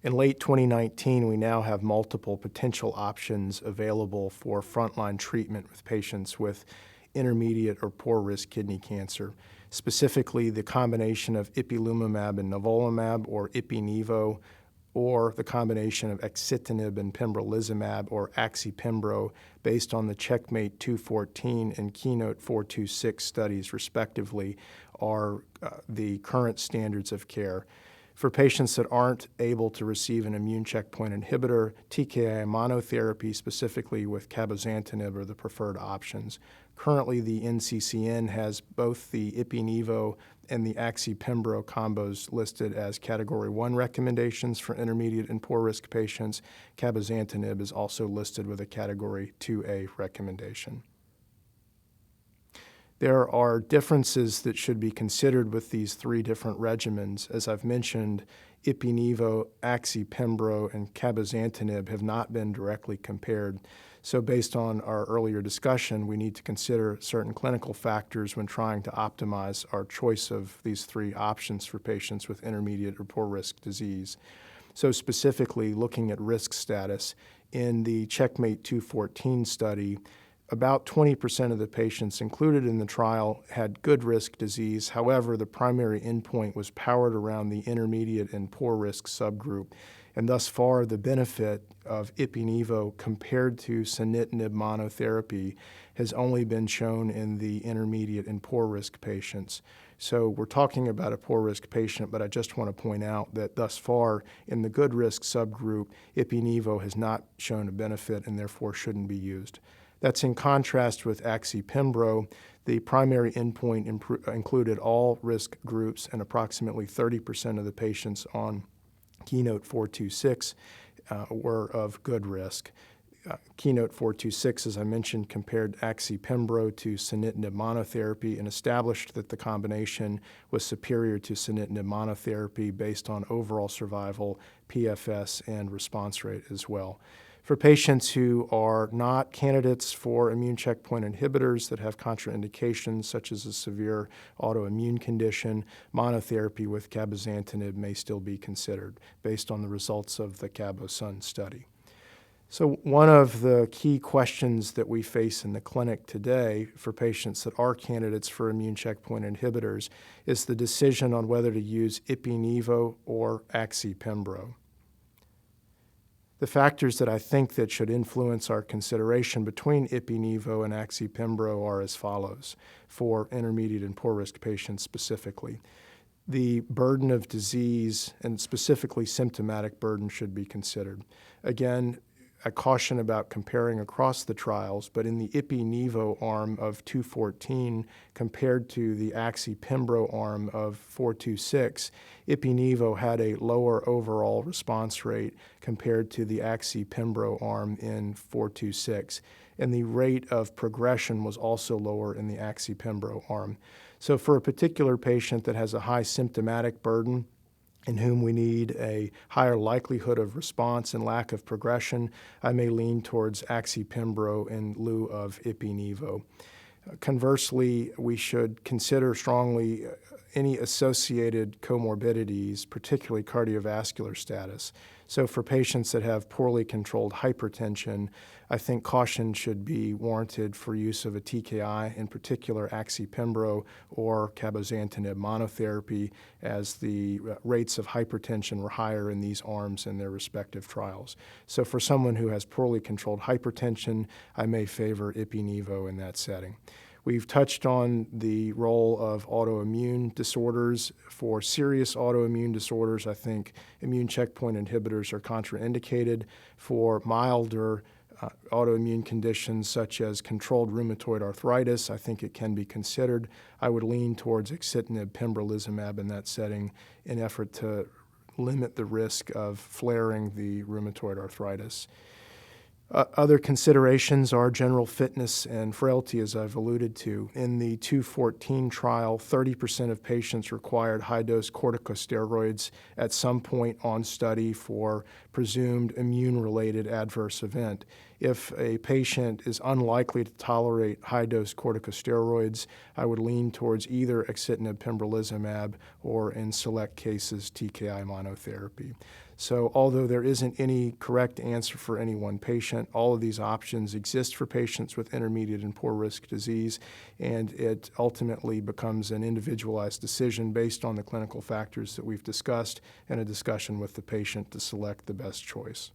In late 2019, we now have multiple potential options available for frontline treatment with patients with intermediate or poor risk kidney cancer, specifically the combination of ipilimumab and nivolumab, or ipi-nivo, or the combination of axitinib and pembrolizumab, or axi-pembro, based on the Checkmate 214 and Keynote 426 studies, respectively, are the current standards of care. For patients that aren't able to receive an immune checkpoint inhibitor, TKI monotherapy, specifically with cabozantinib, are the preferred options. Currently, the NCCN has both the ipi-nivo and the axi-pembro combos listed as Category 1 recommendations for intermediate and poor risk patients. Cabozantinib is also listed with a Category 2A recommendation. There are differences that should be considered with these three different regimens. As I've mentioned, ipi-nivo, axi-pembro, and cabozantinib have not been directly compared. So based on our earlier discussion, we need to consider certain clinical factors when trying to optimize our choice of these three options for patients with intermediate or poor risk disease. So specifically, looking at risk status, in the Checkmate 214 study, about 20% of the patients included in the trial had good risk disease. However, the primary endpoint was powered around the intermediate and poor risk subgroup. And thus far, the benefit of ipi-nivo compared to sunitinib monotherapy has only been shown in the intermediate and poor risk patients. So we're talking about a poor risk patient, but I just want to point out that thus far in the good risk subgroup, ipi-nivo has not shown a benefit and therefore shouldn't be used. That's in contrast with axi-pembro. The primary endpoint included all risk groups, and approximately 30% of the patients on Keynote 426 were of good risk. Keynote 426, as I mentioned, compared axi-pembro to sunitinib monotherapy and established that the combination was superior to sunitinib monotherapy based on overall survival, PFS, and response rate as well. For patients who are not candidates for immune checkpoint inhibitors that have contraindications such as a severe autoimmune condition, monotherapy with cabozantinib may still be considered based on the results of the CABOSUN study. So one of the key questions that we face in the clinic today for patients that are candidates for immune checkpoint inhibitors is the decision on whether to use ipi-nivo or axi-pembro. The factors that I think that should influence our consideration between ipi-nivo and axi-pembro are as follows for intermediate and poor risk patients specifically. The burden of disease, and specifically symptomatic burden, should be considered. Again, I caution about comparing across the trials, but in the ipi-nivo arm of 214 compared to the axi-pembro arm of 426, ipi-nivo had a lower overall response rate compared to the axi-pembro arm in 426, and the rate of progression was also lower in the axi-pembro arm. So for a particular patient that has a high symptomatic burden, in whom we need a higher likelihood of response and lack of progression, I may lean towards axi-pembro in lieu of ipi-nivo. Conversely, we should consider strongly any associated comorbidities, particularly cardiovascular status. So for patients that have poorly controlled hypertension, I think caution should be warranted for use of a TKI, in particular axi-pembro or cabozantinib monotherapy, as the rates of hypertension were higher in these arms in their respective trials. So for someone who has poorly controlled hypertension, I may favor ipi-nivo in that setting. We've touched on the role of autoimmune disorders. For serious autoimmune disorders, I think immune checkpoint inhibitors are contraindicated. For milder autoimmune conditions such as controlled rheumatoid arthritis, I think it can be considered. I would lean towards axitinib pembrolizumab in that setting in effort to limit the risk of flaring the rheumatoid arthritis. Other considerations are general fitness and frailty, as I've alluded to. In the 214 trial, 30% of patients required high-dose corticosteroids at some point on study for presumed immune-related adverse event. If a patient is unlikely to tolerate high-dose corticosteroids, I would lean towards either axitinib pembrolizumab or, in select cases, TKI monotherapy. So although there isn't any correct answer for any one patient, all of these options exist for patients with intermediate and poor risk disease, and it ultimately becomes an individualized decision based on the clinical factors that we've discussed and a discussion with the patient to select the best choice.